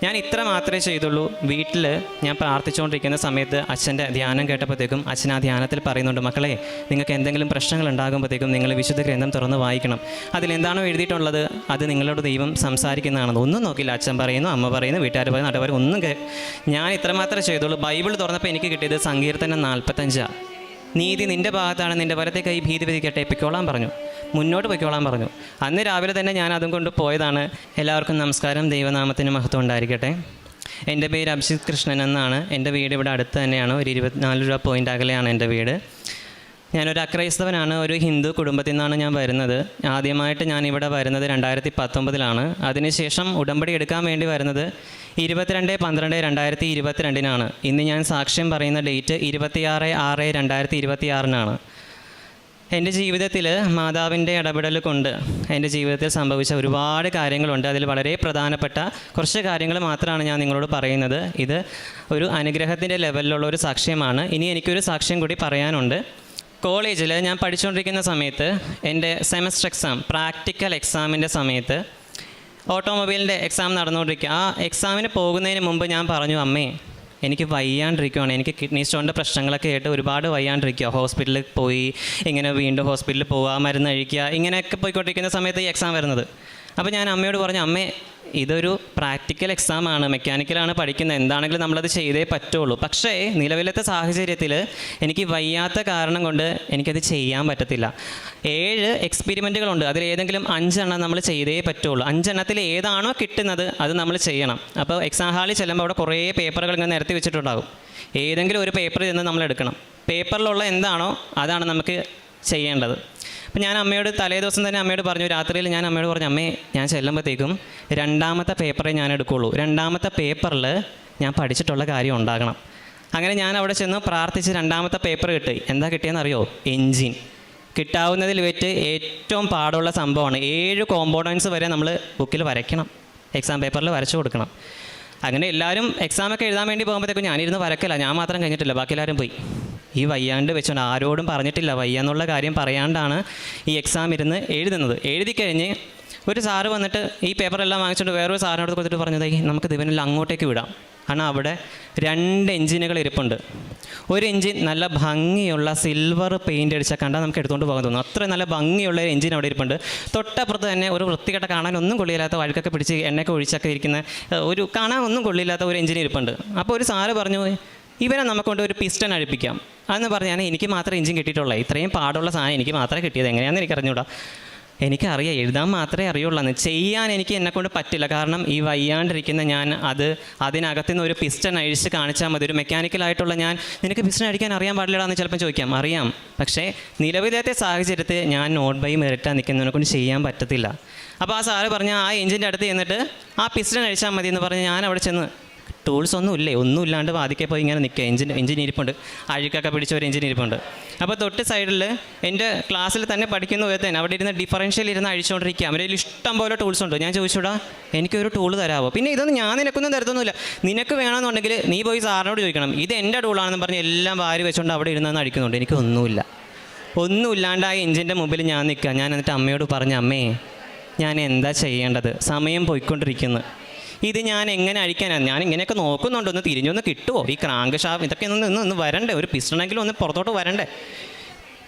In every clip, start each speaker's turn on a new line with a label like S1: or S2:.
S1: ഞാൻ ഇത്ര മാത്രമേ ചെയ്തുള്ളൂ. വീട്ടിൽ ഞാൻ പ്രാർത്ഥിച്ചുകൊണ്ടിരിക്കുന്ന സമയത്ത് അച്ഛൻ്റെ ധ്യാനം കേട്ടപ്പോഴത്തേക്കും അച്ഛൻ ആ ധ്യാനത്തിൽ പറയുന്നുണ്ട്, മക്കളെ നിങ്ങൾക്ക് എന്തെങ്കിലും പ്രശ്നങ്ങൾ ഉണ്ടാകുമ്പോഴത്തേക്കും നിങ്ങൾ വിശുദ്ധ ഗ്രന്ഥം തുറന്ന് വായിക്കണം. അതിലെന്താണോ എഴുതിയിട്ടുള്ളത് അത് നിങ്ങളോട് ദൈവം സംസാരിക്കുന്നതാണെന്ന്. ഒന്നും നോക്കില്ല, അച്ഛൻ പറയുന്നു, അമ്മ പറയുന്നു, വീട്ടുകാർ പറയുന്നു, നാട്ടുകാർ ഒന്നും ഞാൻ ഇത്രമാത്രമേ ചെയ്തുള്ളൂ. ബൈബിൾ തുറന്നപ്പോൾ എനിക്ക് കിട്ടിയത് സങ്കീർത്തനം 45. നീതി നിൻ്റെ ഭാഗത്താണ്, നിൻ്റെ വലത്തെ കൈ ഭീതി വിധിക്കട്ടെ, പൊയ്ക്കോളാൻ പറഞ്ഞു, മുന്നോട്ട് പൊയ്ക്കോളാൻ പറഞ്ഞു. അന്ന് രാവിലെ തന്നെ ഞാൻ അതും കൊണ്ട് പോയതാണ്. എല്ലാവർക്കും നമസ്കാരം, ദൈവനാമത്തിന് മഹത്വം ഉണ്ടായിരിക്കട്ടെ. എൻ്റെ പേര് അഭിജിത് കൃഷ്ണൻ എന്നാണ്. എൻ്റെ വീട് ഇവിടെ അടുത്ത് തന്നെയാണ്, ഒരു 24 രൂപ പോയിൻ്റ് അകലെയാണ് എൻ്റെ വീട്. ഞാനൊരു അക്രൈസ്തവനാണ്. ഒരു ഹിന്ദു കുടുംബത്തിൽ നിന്നാണ് ഞാൻ വരുന്നത്. ആദ്യമായിട്ട് ഞാൻ ഇവിടെ വരുന്നത് 2019 അതിനുശേഷം ഉടമ്പടി എടുക്കാൻ വേണ്ടി വരുന്നത് 22/12/2022 ഇന്ന് ഞാൻ സാക്ഷ്യം പറയുന്ന ഡേറ്റ് 26/6/2026 എൻ്റെ ജീവിതത്തിൽ മാതാവിൻ്റെ ഇടപെടൽ കൊണ്ട് എൻ്റെ ജീവിതത്തിൽ സംഭവിച്ച ഒരുപാട് കാര്യങ്ങളുണ്ട്. അതിൽ വളരെ പ്രധാനപ്പെട്ട കുറച്ച് കാര്യങ്ങൾ മാത്രമാണ് ഞാൻ നിങ്ങളോട് പറയുന്നത്. ഇത് ഒരു അനുഗ്രഹത്തിൻ്റെ ലെവലിലുള്ള ഒരു സാക്ഷ്യമാണ്. ഇനി എനിക്കൊരു സാക്ഷ്യം കൂടി പറയാനുണ്ട്. കോളേജിൽ ഞാൻ പഠിച്ചുകൊണ്ടിരിക്കുന്ന സമയത്ത് എൻ്റെ സെമസ്റ്റർ എക്സാം, പ്രാക്ടിക്കൽ എക്സാമിൻ്റെ സമയത്ത് ഓട്ടോമൊബൈലിൻ്റെ എക്സാം നടന്നുകൊണ്ടിരിക്കുക. ആ എക്സാമിന് പോകുന്നതിന് മുമ്പ് ഞാൻ പറഞ്ഞു, അമ്മേ എനിക്ക് വയ്യാണ്ടിരിക്കുകയാണ്, എനിക്ക് കിഡ്നി സ്റ്റോണിൻ്റെ പ്രശ്നങ്ങളൊക്കെ ആയിട്ട് ഒരുപാട് വയ്യാണ്ടിരിക്കുക. ഹോസ്പിറ്റലിൽ പോയി ഇങ്ങനെ വീണ്ടും ഹോസ്പിറ്റലിൽ പോവുക, മരുന്ന് കഴിക്കുക, ഇങ്ങനെയൊക്കെ പോയിക്കൊണ്ടിരിക്കുന്ന സമയത്ത് ഈ എക്സാം വരുന്നത്. അപ്പോൾ ഞാൻ അമ്മയോട് പറഞ്ഞു, അമ്മേ ഇതൊരു പ്രാക്ടിക്കൽ എക്സാമാണ്, മെക്കാനിക്കലാണ് പഠിക്കുന്നത്, എന്താണെങ്കിലും നമ്മളത് ചെയ്തേ പറ്റുള്ളൂ. പക്ഷേ നിലവിലത്തെ സാഹചര്യത്തിൽ എനിക്ക് വയ്യാത്ത കാരണം കൊണ്ട് എനിക്കത് ചെയ്യാൻ പറ്റത്തില്ല. 7 എക്സ്പെരിമെൻറ്റുകളുണ്ട്, അതിലേതെങ്കിലും 5 എണ്ണം നമ്മൾ ചെയ്തേ പറ്റുള്ളൂ. 5 എണ്ണത്തിൽ ഏതാണോ കിട്ടുന്നത് അത് നമ്മൾ ചെയ്യണം. അപ്പോൾ എക്സാം ഹാളിൽ ചെല്ലുമ്പോൾ അവിടെ കുറേ പേപ്പറുകൾ ഇങ്ങനെ നിരത്തി വെച്ചിട്ടുണ്ടാകും. ഏതെങ്കിലും ഒരു പേപ്പറിൽ നിന്ന് നമ്മൾ എടുക്കണം. പേപ്പറിലുള്ള എന്താണോ അതാണ് നമുക്ക് ചെയ്യേണ്ടത്. അപ്പോൾ ഞാൻ അമ്മയോട് തലേ ദിവസം തന്നെ അമ്മയോട് പറഞ്ഞു, രാത്രിയിൽ ഞാൻ അമ്മയോട് പറഞ്ഞു, അമ്മേ ഞാൻ ചെല്ലുമ്പോഴത്തേക്കും 2ാമത്തെ പേപ്പറേ ഞാൻ എടുക്കുകയുള്ളൂ, 2ാമത്തെ പേപ്പറിൽ ഞാൻ പഠിച്ചിട്ടുള്ള കാര്യം ഉണ്ടാകണം. അങ്ങനെ ഞാൻ അവിടെ ചെന്ന് പ്രാർത്ഥിച്ച് 2ാമത്തെ പേപ്പർ കിട്ടി. എന്താ കിട്ടിയെന്ന് അറിയോ? എൻജിൻ. കിട്ടാവുന്നതിൽ വെച്ച് ഏറ്റവും പാടുള്ള സംഭവമാണ്. 7 കോമ്പോണൻസ് വരെ നമ്മൾ ബുക്കിൽ വരയ്ക്കണം, എക്സാം പേപ്പറിൽ വരച്ചു കൊടുക്കണം. അങ്ങനെ എല്ലാവരും എക്സാമൊക്കെ എഴുതാൻ വേണ്ടി പോകുമ്പോഴത്തേക്കും ഞാനിരുന്ന് വരക്കില്ല, ഞാൻ മാത്രം കഴിഞ്ഞിട്ടില്ല, ബാക്കി എല്ലാവരും പോയി. ഈ വയ്യാണ്ട് വെച്ചുകൊണ്ട് ആരോടും പറഞ്ഞിട്ടില്ല, വയ്യാന്നുള്ള കാര്യം പറയാണ്ടാണ് ഈ എക്സാം ഇരുന്ന് എഴുതുന്നത്. എഴുതി കഴിഞ്ഞ് ഒരു സാറ് വന്നിട്ട് ഈ പേപ്പറെല്ലാം വാങ്ങിച്ചുകൊണ്ട് വേറൊരു സാറിനോട് കൊടുത്തിട്ട് പറഞ്ഞത്, നമുക്ക് ഇവനെല്ലാം അങ്ങോട്ടേക്ക് വിടാം. കാരണം അവിടെ 2 എഞ്ചിനുകൾ ഇരിപ്പുണ്ട്. ഒരു എഞ്ചിൻ നല്ല ഭംഗിയുള്ള സിൽവർ പെയിൻ്റ് അടിച്ചാൽ കണ്ടാൽ നമുക്ക് എടുത്തുകൊണ്ട് പോകാൻ തോന്നും. അത്ര നല്ല ഭംഗിയുള്ള ഒരു എഞ്ചിൻ അവിടെ ഇരിപ്പുണ്ട്. തൊട്ടപ്പുറത്ത് തന്നെ ഒരു വൃത്തികെട്ട കാണാൻ ഒന്നും കൊള്ളില്ലാത്ത, വഴുക്കൊക്കെ പിടിച്ച് എണ്ണയൊക്കെ ഒഴിച്ചൊക്കെ ഇരിക്കുന്ന ഒരു കാണാൻ ഒന്നും കൊള്ളില്ലാത്ത ഒരു എഞ്ചിൻ ഇരിപ്പുണ്ട്. അപ്പോൾ ഒരു സാറ് പറഞ്ഞു, ഇവനെ നമുക്കൊണ്ട് ഒരു പിസ്റ്റൺ അഴിപ്പിക്കാം അതെന്ന് പറഞ്ഞാൽ എനിക്ക് മാത്രമേ എഞ്ചിൻ കിട്ടിയിട്ടുള്ളൂ. ഇത്രയും പാടുള്ള സാധനം എനിക്ക് മാത്രമേ കിട്ടിയത്. എങ്ങനെയാണെന്ന് എനിക്കറിഞ്ഞൂടാ. എനിക്കറിയാം, എഴുതാൻ മാത്രമേ അറിയുള്ളൂ, ചെയ്യാൻ എനിക്ക് എന്നെക്കൊണ്ട് പറ്റില്ല. കാരണം ഈ വയ്യാണ്ടിരിക്കുന്ന ഞാൻ അതിനകത്തുനിന്ന് ഒരു പിസ്റ്റൺ അഴിച്ച് കാണിച്ചാൽ മതി. ഒരു മെക്കാനിക്കലായിട്ടുള്ള ഞാൻ, നിനക്ക് പിസ്റ്റൺ അടിക്കാൻ അറിയാൻ പാടില്ലടാന്ന് ചിലപ്പോൾ ചോദിക്കാം. അറിയാം, പക്ഷേ നിലവിലത്തെ സാഹചര്യത്തിൽ ഞാൻ നോട്ട് ബൈ മെറിറ്റാ നിൽക്കുന്നതിനെ കൊണ്ട് ചെയ്യാൻ പറ്റത്തില്ല. അപ്പോൾ ആ സാറ് പറഞ്ഞ ആ എഞ്ചിൻ്റെ അടുത്ത് ചെന്നിട്ട് ആ പിസ്റ്റൺ അഴിച്ചാൽ മതി എന്ന് പറഞ്ഞ് ഞാൻ അവിടെ ചെന്ന്, ടൂൾസ് ഒന്നും ഇല്ലാണ്ട് വാതിക്കെ പോയി ഇങ്ങനെ നിൽക്കുക. എഞ്ചിൻ ഇരിപ്പുണ്ട്, അഴുക്കൊക്കെ പിടിച്ച ഒരു എഞ്ചിൻ ഇരിപ്പുണ്ട്. അപ്പോൾ തൊട്ട് സൈഡിൽ എൻ്റെ ക്ലാസ്സിൽ തന്നെ പഠിക്കുന്ന വിധത്തിന് അവിടെ ഇരുന്ന് ഡിഫറൻഷ്യൽ ഇരുന്ന് അഴിച്ചുകൊണ്ടിരിക്കുക. അവരിൽ ഇഷ്ടം പോലെ ടൂൾസ് ഉണ്ട്. ഞാൻ ചോദിച്ചൂടാ, എനിക്കൊരു ടൂൾ തരാമോ? പിന്നെ ഇതൊന്നും ഞാൻ നിനക്കൊന്നും തരത്തൊന്നുമില്ല, നിനക്ക് വേണമെന്നുണ്ടെങ്കിൽ നീ പോയി സാറിനോട് ചോദിക്കണം, ഇത് എൻ്റെ ടൂളാണെന്ന് പറഞ്ഞ് എല്ലാം വാരി വെച്ചുകൊണ്ട് അവിടെ ഇരുന്ന് അടിക്കുന്നുണ്ട്. ഒന്നുമില്ലാണ്ട് ആ എഞ്ചിൻ്റെ മുമ്പിൽ ഞാൻ നിൽക്കുക. ഞാൻ എന്നിട്ട് അമ്മയോട് പറഞ്ഞു, അമ്മേ ഞാൻ എന്താ ചെയ്യേണ്ടത്? സമയം പോയിക്കൊണ്ടിരിക്കുന്നു, ഇത് ഞാൻ എങ്ങനെ അഴിക്കാനാണ്? ഞാൻ ഇങ്ങനെയൊക്കെ നോക്കുന്നുണ്ട്, ഒന്ന് തിരിഞ്ഞൊന്ന് കിട്ടുമോ? ഈ ക്രാങ്ക് ഷാഫ് ഇതൊക്കെ ഒന്ന് വരണ്ടേ, ഒരു പിസ്റ്റണെങ്കിലും ഒന്ന് പുറത്തോട്ട് വരണ്ടേ?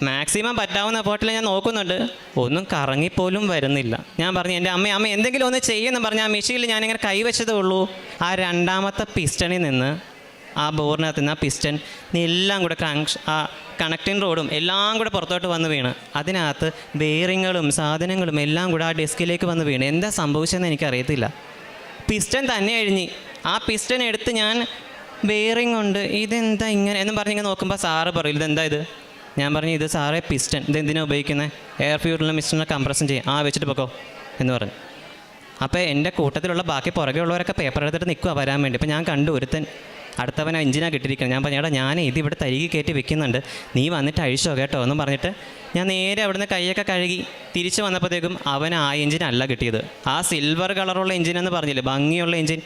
S1: മാക്സിമം പറ്റാവുന്ന പോട്ടിൽ ഞാൻ നോക്കുന്നുണ്ട്, ഒന്നും കറങ്ങിപ്പോലും വരുന്നില്ല. ഞാൻ പറഞ്ഞു, എൻ്റെ അമ്മ എന്തെങ്കിലും ഒന്ന് ചെയ്യുമെന്ന് പറഞ്ഞ് ആ മെഷീനിൽ ഞാനിങ്ങനെ കൈവച്ചതേ ഉള്ളൂ. ആ 2ാമത്തെ പിസ്റ്റണിൽ നിന്ന്, ആ ബോറിനകത്ത് നിന്ന് ആ പിസ്റ്റൺ എല്ലാം കൂടെ ആ കണക്റ്റിംഗ് റോഡും എല്ലാം കൂടെ പുറത്തോട്ട് വന്ന് വീണ്, അതിനകത്ത് ബെയറിങ്ങുകളും സാധനങ്ങളും എല്ലാം കൂടെ ആ ഡെസ്കിലേക്ക് വന്ന് വീണ്. എന്താ സംഭവിച്ചതെന്ന് എനിക്കറിയത്തില്ല. പിസ്റ്റൺ തന്നെ അഴിഞ്ഞ്. ആ പിസ്റ്റൺ എടുത്ത് ഞാൻ, ബെയറിംഗ് ഉണ്ട്, ഇതെന്താ ഇങ്ങനെ എന്നും പറഞ്ഞിങ്ങനെ നോക്കുമ്പോൾ സാറ് പറയും, ഇതെന്താ ഇത്? ഞാൻ പറഞ്ഞു, ഇത് സാറേ പിസ്റ്റൺ, ഇതെന്തിനാണ് ഉപയോഗിക്കുന്നത്? എയർ ഫ്യൂറിലുള്ള മിസ്റ്ററിനെ കംപ്രഷൻ ചെയ്യും, വെച്ചിട്ട് പൊക്കോ എന്ന് പറഞ്ഞു. അപ്പോൾ എൻ്റെ കൂട്ടത്തിലുള്ള ബാക്കി പുറകെ ഉള്ളവരൊക്കെ പേപ്പർ എടുത്തിട്ട് നിൽക്കുക വരാൻ വേണ്ടി. അപ്പോൾ ഞാൻ കണ്ടു ഒരുത്തൻ അടുത്തവൻ എഞ്ചിനാണ് കിട്ടിയിരിക്കുന്നത്. ഞാൻ പറഞ്ഞു, ഞാൻ ഇതിവിടെ തരികി കയറ്റി വെക്കുന്നുണ്ട്, നീ വന്നിട്ട് അഴിച്ചോ കേട്ടോ എന്ന് പറഞ്ഞിട്ട് ഞാൻ നേരെ അവിടുന്ന് കൈയൊക്കെ കഴുകി തിരിച്ച് വന്നപ്പോഴത്തേക്കും അവൻ ആ എഞ്ചിനല്ല കിട്ടിയത്. ആ സിൽവർ കളറുള്ള എഞ്ചിനെന്ന് പറഞ്ഞില്ലേ, ഭംഗിയുള്ള എഞ്ചിൻ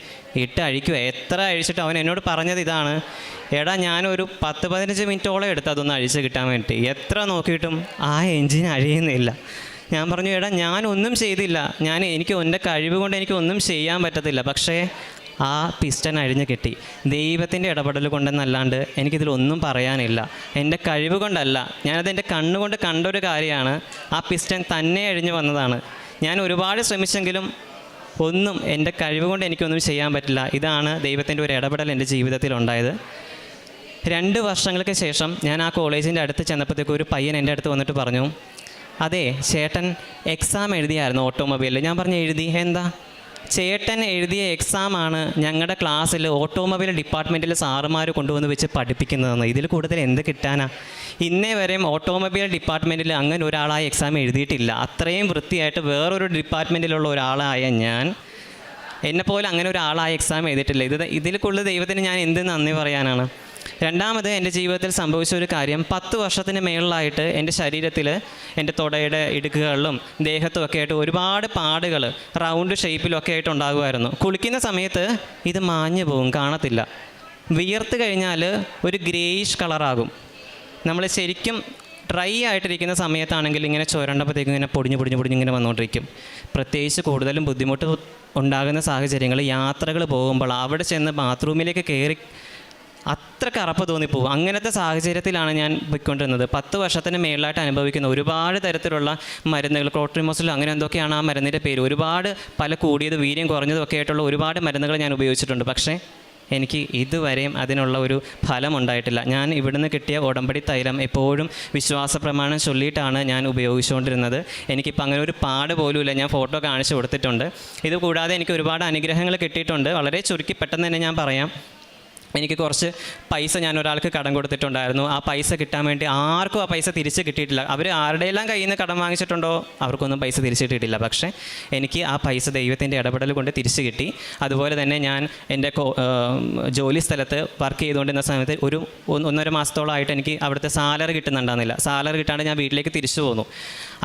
S1: ഇട്ട് അഴിക്കുക. എത്ര അഴിച്ചിട്ട് അവൻ എന്നോട് പറഞ്ഞത് ഇതാണ്, ഞാനൊരു 10-15 മിനിറ്റോളം എടുത്ത് അതൊന്ന് അഴിച്ച് കിട്ടാൻ വേണ്ടി. എത്ര നോക്കിയിട്ടും ആ എഞ്ചിൻ അഴിയുന്നില്ല. ഞാൻ പറഞ്ഞു, ഞാനൊന്നും ചെയ്തില്ല, എനിക്ക് എൻ്റെ കഴിവ് കൊണ്ട് എനിക്ക് ഒന്നും ചെയ്യാൻ പറ്റത്തില്ല. പക്ഷേ ആ പിസ്റ്റൺ അഴിഞ്ഞ് കിട്ടി. ദൈവത്തിൻ്റെ ഇടപെടൽ കൊണ്ടെന്നല്ലാണ്ട് എനിക്കിതിലൊന്നും പറയാനില്ല. എൻ്റെ കഴിവ് കൊണ്ടല്ല, ഞാനതെൻ്റെ കണ്ണുകൊണ്ട് കണ്ടൊരു കാര്യമാണ്. ആ പിസ്റ്റൺ തന്നെ അഴിഞ്ഞ് വന്നതാണ്. ഞാൻ ഒരുപാട് ശ്രമിച്ചെങ്കിലും ഒന്നും എൻ്റെ കഴിവ് കൊണ്ട് എനിക്കൊന്നും ചെയ്യാൻ പറ്റില്ല. ഇതാണ് ദൈവത്തിൻ്റെ ഒരു ഇടപെടൽ എൻ്റെ ജീവിതത്തിൽ ഉണ്ടായത്. 2 വർഷങ്ങൾക്ക് ശേഷം ഞാൻ ആ കോളേജിൻ്റെ അടുത്ത് ചെന്നപ്പോഴത്തേക്കും ഒരു പയ്യൻ എൻ്റെ അടുത്ത് വന്നിട്ട് പറഞ്ഞു, അതെ ചേട്ടൻ എക്സാം എഴുതിയായിരുന്നു ഓട്ടോമൊബൈലിൽ. ഞാൻ പറഞ്ഞു, എഴുതി? എന്താ? ചേട്ടൻ എഴുതിയ എക്സാമാണ് ഞങ്ങളുടെ ക്ലാസ്സിൽ ഓട്ടോമൊബൈൽ ഡിപ്പാർട്ട്മെൻറ്റിൽ സാറുമാർ കൊണ്ടുവന്ന് വെച്ച് പഠിപ്പിക്കുന്നതെന്ന്. ഇതിൽ കൂടുതൽ എന്ത് കിട്ടാനാ? ഇന്നേ വരെയും ഓട്ടോമൊബൈൽ ഡിപ്പാർട്ട്മെൻറ്റിൽ അങ്ങനെ ഒരാളായ എക്സാം എഴുതിയിട്ടില്ല. അത്രയും വൃത്തിയായിട്ട് വേറൊരു ഡിപ്പാർട്ട്മെൻറ്റിലുള്ള ഒരാളായ ഞാൻ, എന്നെപ്പോലെ അങ്ങനെ ഒരാളായ എക്സാം എഴുതിയിട്ടില്ല. ഇതിൽ കൂടുതൽ ദൈവത്തിന് ഞാൻ എന്ത് നന്ദി പറയാനാണ്? രണ്ടാമത് എൻ്റെ ജീവിതത്തിൽ സംഭവിച്ച ഒരു കാര്യം, 10 വർഷത്തിന് മേളിലായിട്ട് എൻ്റെ ശരീരത്തിൽ, എൻ്റെ തുടയുടെ ഇടുക്കുകളിലും ദേഹത്തും ഒക്കെ ആയിട്ട് ഒരുപാട് പാടുകൾ റൗണ്ട് ഷേപ്പിലൊക്കെ ആയിട്ട് ഉണ്ടാകുമായിരുന്നു. കുളിക്കുന്ന സമയത്ത് ഇത് മാഞ്ഞു പോകും, കാണത്തില്ല. വിയർത്ത് കഴിഞ്ഞാൽ ഒരു ഗ്രേയിഷ് കളറാകും. നമ്മൾ ശരിക്കും ഡ്രൈ ആയിട്ടിരിക്കുന്ന സമയത്താണെങ്കിൽ ഇങ്ങനെ ചുരണ്ടപ്പോഴത്തേക്കും ഇങ്ങനെ പൊടിഞ്ഞ് ഇങ്ങനെ വന്നുകൊണ്ടിരിക്കും. പ്രത്യേകിച്ച് കൂടുതലും ബുദ്ധിമുട്ട് ഉണ്ടാകുന്ന സാഹചര്യങ്ങൾ, യാത്രകൾ പോകുമ്പോൾ അവിടെ ചെന്ന് ബാത്റൂമിലേക്ക് കയറി അത്ര കറപ്പ് തോന്നിപ്പോവും. അങ്ങനത്തെ സാഹചര്യത്തിലാണ് ഞാൻ പോയിക്കൊണ്ടിരുന്നത്. 10 വർഷത്തിന് മേളിലായിട്ട് അനുഭവിക്കുന്ന ഒരുപാട് തരത്തിലുള്ള മരുന്നുകൾ, ക്ലോട്രിമോസിലും അങ്ങനെ എന്തൊക്കെയാണ് ആ മരുന്നിൻ്റെ പേര്, ഒരുപാട് പല കൂടിയത് വീര്യം കുറഞ്ഞതും ഒക്കെ ആയിട്ടുള്ള ഒരുപാട് മരുന്നുകൾ ഞാൻ ഉപയോഗിച്ചിട്ടുണ്ട്. പക്ഷേ എനിക്ക് ഇതുവരെയും അതിനുള്ള ഒരു ഫലം ഉണ്ടായിട്ടില്ല. ഞാൻ ഇവിടുന്ന് കിട്ടിയ ഉടമ്പടി തൈലം എപ്പോഴും വിശ്വാസ പ്രമാണം ചൊല്ലിയിട്ടാണ് ഞാൻ ഉപയോഗിച്ചുകൊണ്ടിരുന്നത്. എനിക്കിപ്പോൾ അങ്ങനെ ഒരു പാട് പോലുമില്ല. ഞാൻ ഫോട്ടോ കാണിച്ചു കൊടുത്തിട്ടുണ്ട്. ഇത് കൂടാതെ എനിക്ക് ഒരുപാട് അനുഗ്രഹങ്ങൾ കിട്ടിയിട്ടുണ്ട്. വളരെ ചുരുക്കി പെട്ടെന്ന് തന്നെ ഞാൻ പറയാം. എനിക്ക് കുറച്ച് പൈസ ഞാൻ ഒരാൾക്ക് കടം കൊടുത്തിട്ടുണ്ടായിരുന്നു. ആ പൈസ കിട്ടാൻ വേണ്ടി ആർക്കും ആ പൈസ തിരിച്ച് കിട്ടിയിട്ടില്ല. അവർ ആരുടെയെല്ലാം കയ്യിൽ നിന്ന് കടം വാങ്ങിച്ചിട്ടുണ്ടോ അവർക്കൊന്നും പൈസ തിരിച്ച് കിട്ടിയിട്ടില്ല. പക്ഷേ എനിക്ക് ആ പൈസ ദൈവത്തിൻ്റെ ഇടപെടൽ കൊണ്ട് തിരിച്ച് കിട്ടി. അതുപോലെ തന്നെ ഞാൻ എൻ്റെ ജോലി സ്ഥലത്ത് വർക്ക് ചെയ്തുകൊണ്ടിരുന്ന സമയത്ത് ഒരു 1.5 മാസത്തോളമായിട്ട് എനിക്ക് അവിടുത്തെ സാലറി കിട്ടുന്നുണ്ടായിരുന്നില്ല. സാലറി കിട്ടാണ്ട് ഞാൻ വീട്ടിലേക്ക് തിരിച്ചു പോന്നു.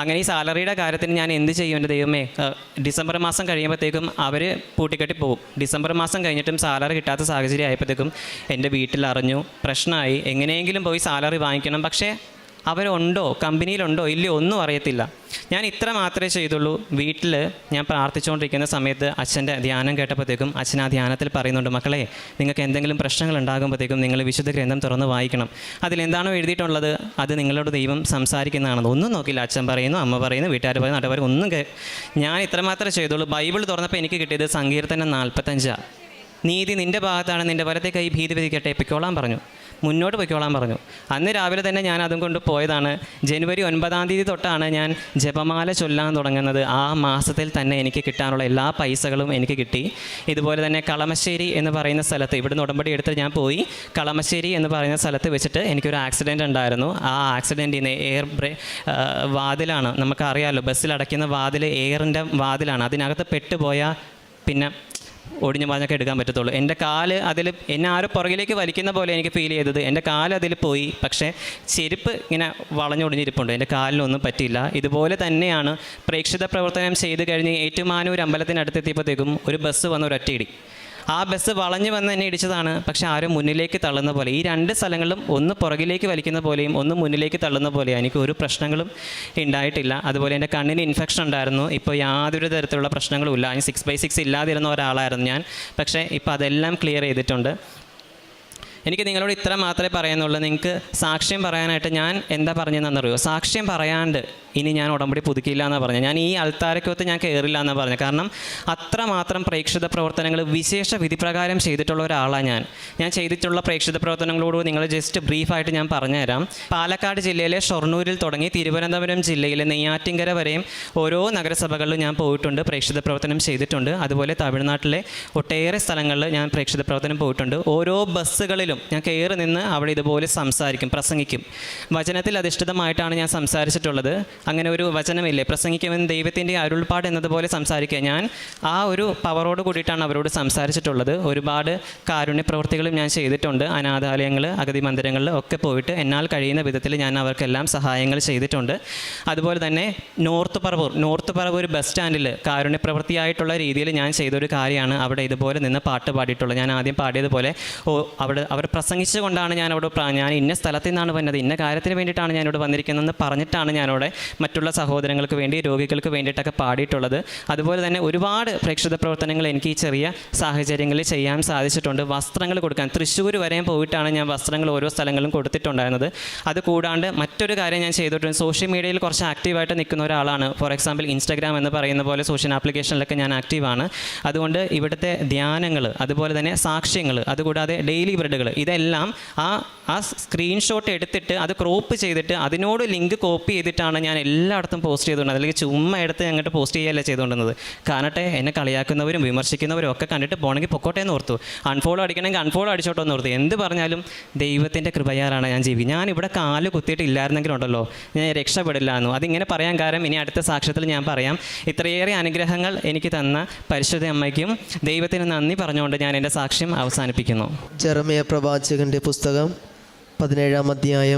S1: അങ്ങനെ ഈ സാലറിയുടെ കാര്യത്തിന് ഞാൻ എന്ത് ചെയ്യും? എൻ്റെ ദൈവമേ, ഡിസംബർ മാസം കഴിയുമ്പോഴത്തേക്കും അവർ പൂട്ടിക്കെട്ടി പോകും. ഡിസംബർ മാസം കഴിഞ്ഞിട്ടും സാലറി കിട്ടാത്ത സാഹചര്യം ആയപ്പോഴത്തേക്കും എൻ്റെ വീട്ടിൽ അറിഞ്ഞു, പ്രശ്നമായി. എങ്ങനെയെങ്കിലും പോയി സാലറി വാങ്ങിക്കണം. പക്ഷേ അവരുണ്ടോ, കമ്പനിയിലുണ്ടോ ഇല്ലയോ ഒന്നും അറിയത്തില്ല. ഞാൻ ഇത്ര മാത്രമേ ചെയ്തുള്ളൂ. വീട്ടിൽ ഞാൻ പ്രാർത്ഥിച്ചുകൊണ്ടിരിക്കുന്ന സമയത്ത് അച്ഛൻ്റെ ധ്യാനം കേട്ടപ്പോഴത്തേക്കും അച്ഛൻ ആ ധ്യാനത്തിൽ പറയുന്നുണ്ട്, മക്കളെ, നിങ്ങൾക്ക് എന്തെങ്കിലും പ്രശ്നങ്ങൾ ഉണ്ടാകുമ്പോഴത്തേക്കും നിങ്ങൾ വിശുദ്ധ ഗ്രന്ഥം തുറന്ന് വായിക്കണം. അതിലെന്താണോ എഴുതിയിട്ടുള്ളത് അത് നിങ്ങളോട് ദൈവം സംസാരിക്കുന്നതാണെന്ന്. ഒന്നും നോക്കില്ല. അച്ഛൻ പറയുന്നു, അമ്മ പറയുന്നു, വീട്ടുകാർ പറയുന്നു, നാട്ടുകാർ ഒന്നും ഞാൻ ഇത്രമാത്രമേ ചെയ്തുള്ളൂ. ബൈബിൾ തുറന്നപ്പോൾ എനിക്ക് കിട്ടിയത് സങ്കീർത്തനം 45. നീതി നിൻ്റെ ഭാഗത്താണ്, നിൻ്റെ വലത്തെ കൈ ഭീതി വിധിക്കട്ടെ, പൊയ്ക്കോളാൻ പറഞ്ഞു, മുന്നോട്ട് പൊയ്ക്കോളാൻ പറഞ്ഞു. അന്ന് രാവിലെ തന്നെ ഞാൻ അതും കൊണ്ട് പോയതാണ്. ജനുവരി 9 തൊട്ടാണ് ഞാൻ ജപമാല ചൊല്ലാൻ തുടങ്ങുന്നത്. ആ മാസത്തിൽ തന്നെ എനിക്ക് കിട്ടാനുള്ള എല്ലാ പൈസകളും എനിക്ക് കിട്ടി. ഇതുപോലെ തന്നെ കളമശ്ശേരി എന്ന് പറയുന്ന സ്ഥലത്ത്, ഇവിടുന്ന് ഉടമ്പടി എടുത്ത് ഞാൻ പോയി കളമശ്ശേരി എന്ന് പറയുന്ന സ്ഥലത്ത് വെച്ചിട്ട് എനിക്കൊരു ആക്സിഡൻറ്റ് ഉണ്ടായിരുന്നു. ആ ആക്സിഡൻറ്റിന് വാതിലാണ്, നമുക്കറിയാമല്ലോ, ബസ്സിൽ അടയ്ക്കുന്ന വാതിൽ എയറിൻ്റെ വാതിലാണ്. അതിനകത്ത് പെട്ടുപോയാൽ പിന്നെ ഒടിഞ്ഞു പാഞ്ഞൊക്കെ എടുക്കാൻ പറ്റത്തുള്ളൂ. എൻ്റെ കാല് അതിൽ, എന്നെ ആരും പുറകിലേക്ക് വലിക്കുന്ന പോലെ എനിക്ക് ഫീൽ ചെയ്തത്. എൻ്റെ കാല് അതിൽ പോയി. പക്ഷേ ചെരുപ്പ് ഇങ്ങനെ വളഞ്ഞൊടിഞ്ഞിരിപ്പുണ്ട്. എൻ്റെ കാലിനൊന്നും പറ്റിയില്ല. ഇതുപോലെ തന്നെയാണ് പ്രേക്ഷിത പ്രവർത്തനം ചെയ്ത് കഴിഞ്ഞ് ഏറ്റുമാനൂർ അമ്പലത്തിനടുത്തെത്തിയപ്പോഴത്തേക്കും ഒരു ബസ് വന്ന് ഒരൊറ്റയിടി. ആ ബസ് വളഞ്ഞു വന്ന് എന്നെ ഇടിച്ചതാണ്. പക്ഷേ ആരും മുന്നിലേക്ക് തള്ളുന്ന പോലെ, ഈ 2 സ്ഥലങ്ങളിലും ഒന്ന് പുറകിലേക്ക് വലിക്കുന്ന പോലെയും ഒന്ന് മുന്നിലേക്ക് തള്ളുന്ന പോലെയും എനിക്ക് ഒരു പ്രശ്നങ്ങളും ഉണ്ടായിട്ടില്ല. അതുപോലെ എൻ്റെ കണ്ണിന് ഇൻഫെക്ഷൻ ഉണ്ടായിരുന്നു. ഇപ്പോൾ യാതൊരു തരത്തിലുള്ള പ്രശ്നങ്ങളും ഇല്ല. 6/6 ഇല്ലാതിരുന്ന ഒരാളായിരുന്നു ഞാൻ. പക്ഷേ ഇപ്പോൾ അതെല്ലാം ക്ലിയർ ചെയ്തിട്ടുണ്ട്. എനിക്ക് നിങ്ങളോട് ഇത്ര മാത്രമേ പറയാനുള്ളൂ. നിങ്ങൾക്ക് സാക്ഷ്യം പറയാനായിട്ട് ഞാൻ എന്താ പറഞ്ഞതെന്നറിയോ? സാക്ഷ്യം പറയാണ്ട് ഇനി ഞാൻ ഉടമ്പടി പുതുക്കില്ല എന്നാണ് പറഞ്ഞത്. ഞാൻ ഈ അൾത്താരക്കകത്ത് ഞാൻ കയറില്ല എന്നാണ് പറഞ്ഞത്. കാരണം അത്രമാത്രം പ്രേക്ഷിത പ്രവർത്തനങ്ങൾ വിശേഷ വിധിപ്രകാരം ചെയ്തിട്ടുള്ള ഒരാളാണ് ഞാൻ ചെയ്തിട്ടുള്ള പ്രേക്ഷിത പ്രവർത്തനങ്ങളോട് നിങ്ങൾ ജസ്റ്റ് ബ്രീഫായിട്ട് ഞാൻ പറഞ്ഞുതരാം. പാലക്കാട് ജില്ലയിലെ ഷൊർണൂരിൽ തുടങ്ങി തിരുവനന്തപുരം ജില്ലയിലെ നെയ്യാറ്റിൻകര വരെയും ഓരോ നഗരസഭകളിലും ഞാൻ പോയിട്ടുണ്ട്, പ്രേക്ഷിത പ്രവർത്തനം ചെയ്തിട്ടുണ്ട്. അതുപോലെ തമിഴ്നാട്ടിലെ ഒട്ടേറെ സ്ഥലങ്ങളിൽ ഞാൻ പ്രേക്ഷിത പ്രവർത്തനം പോയിട്ടുണ്ട്. ഓരോ ബസ്സുകളിലും ഞാൻ കയറി നിന്ന് അവിടെ ഇതുപോലെ സംസാരിക്കും, പ്രസംഗിക്കും. വചനത്തിൽ അധിഷ്ഠിതമായിട്ടാണ് ഞാൻ സംസാരിച്ചിട്ടുള്ളത്. അങ്ങനെ ഒരു വചനമില്ലേ, പ്രസംഗിക്കുമെന്ന് ദൈവത്തിൻ്റെ അരുൾപ്പാട് എന്നതുപോലെ സംസാരിക്കുക. ഞാൻ ആ ഒരു പവറോട് കൂടിയിട്ടാണ് അവരോട് സംസാരിച്ചിട്ടുള്ളത്. ഒരുപാട് കാരുണ്യ പ്രവൃത്തികളും ഞാൻ ചെയ്തിട്ടുണ്ട്. അനാഥാലയങ്ങൾ, അഗതി മന്ദിരങ്ങളിൽ ഒക്കെ പോയിട്ട് എന്നാൽ കഴിയുന്ന വിധത്തിൽ ഞാൻ അവർക്കെല്ലാം സഹായങ്ങൾ ചെയ്തിട്ടുണ്ട്. അതുപോലെ തന്നെ നോർത്ത് പറവൂർ ബസ് സ്റ്റാൻഡിൽ കാരുണ്യ പ്രവൃത്തിയായിട്ടുള്ള രീതിയിൽ ഞാൻ ചെയ്തൊരു കാര്യമാണ്. അവിടെ ഇതുപോലെ നിന്ന് പാട്ട് പാടിയിട്ടുള്ളത്. ഞാൻ ആദ്യം പാടിയതുപോലെ അവർ പ്രസംഗിച്ചുകൊണ്ടാണ് ഞാൻ ഇന്ന സ്ഥലത്തു നിന്നാണ് വന്നത്, ഇന്ന കാര്യത്തിന് വേണ്ടിയിട്ടാണ് ഞാനിവിടെ വന്നിരിക്കുന്നതെന്ന് പറഞ്ഞിട്ടാണ് ഞാനവിടെ മറ്റുള്ള സഹോദരങ്ങൾക്ക് വേണ്ടി, രോഗികൾക്ക് വേണ്ടിയിട്ടൊക്കെ പാടിയിട്ടുള്ളത്. അതുപോലെ തന്നെ ഒരുപാട് പ്രേക്ഷിത പ്രവർത്തനങ്ങൾ എനിക്ക് ഈ ചെറിയ സാഹചര്യങ്ങളിൽ ചെയ്യാൻ സാധിച്ചിട്ടുണ്ട്. വസ്ത്രങ്ങൾ കൊടുക്കാൻ തൃശ്ശൂർ വരെയും പോയിട്ടാണ് ഞാൻ വസ്ത്രങ്ങൾ ഓരോ സ്ഥലങ്ങളിലും കൊടുത്തിട്ടുണ്ടായിരുന്നത്. അതുകൂടാണ്ട് മറ്റൊരു കാര്യം ഞാൻ ചെയ്തിട്ടുണ്ട്. സോഷ്യൽ മീഡിയയിൽ കുറച്ച് ആക്റ്റീവായിട്ട് നിൽക്കുന്ന ഒരാളാണ്. ഫോർ എക്സാമ്പിൾ ഇൻസ്റ്റാഗ്രാം എന്ന് പറയുന്ന പോലെ സോഷ്യൽ ആപ്ലിക്കേഷനിലൊക്കെ ഞാൻ ആക്റ്റീവാണ്. അതുകൊണ്ട് ഇവിടുത്തെ ധ്യാനങ്ങൾ, അതുപോലെ തന്നെ സാക്ഷ്യങ്ങൾ, അതുകൂടാതെ ഡെയിലി ബ്രെഡുകൾ, ഇതെല്ലാം ആ സ്ക്രീൻഷോട്ട് എടുത്തിട്ട് അത് ക്രോപ്പ് ചെയ്തിട്ട് അതിനോട് ലിങ്ക് കോപ്പി ചെയ്തിട്ടാണ് ഞാൻ എല്ലായിടത്തും പോസ്റ്റ് ചെയ്തുകൊണ്ടത്. അല്ലെങ്കിൽ ചുമ്മാ എടുത്ത് അങ്ങോട്ട് പോസ്റ്റ് ചെയ്യുകയല്ല ചെയ്തുകൊണ്ടിരുന്നത്. കാണട്ടെ, എന്നെ കളിയാക്കുന്നവരും വിമർശിക്കുന്നവരും ഒക്കെ കണ്ടിട്ട് പോകണമെങ്കിൽ പൊക്കോട്ടെ എന്ന് ഓർത്തു. അൺഫോളോ അടിക്കണമെങ്കിൽ അൺഫോളോ അടിച്ചോട്ടെ എന്ന് ഓർത്തു. എന്ത് പറഞ്ഞാലും ദൈവത്തിൻ്റെ കൃപയാലാണ് ഞാൻ ജീവിക്കുന്നത്. ഞാൻ ഇവിടെ കാല് കുത്തിയിട്ടില്ലായിരുന്നെങ്കിലുണ്ടല്ലോ ഞാൻ രക്ഷപ്പെടില്ലായിരുന്നു. അതിങ്ങനെ പറയാൻ കാരണം ഇനി അടുത്ത സാക്ഷ്യത്തിൽ ഞാൻ പറയാം. ഇത്രയേറെ അനുഗ്രഹങ്ങൾ എനിക്ക് തന്ന പരിശുദ്ധ അമ്മയ്ക്കും ദൈവത്തിന് നന്ദി പറഞ്ഞുകൊണ്ട് ഞാൻ എൻ്റെ സാക്ഷ്യം അവസാനിപ്പിക്കുന്നു.
S2: ജെറമ്യ പ്രവാചകന്റെ പുസ്തകം 17-ാം അധ്യായം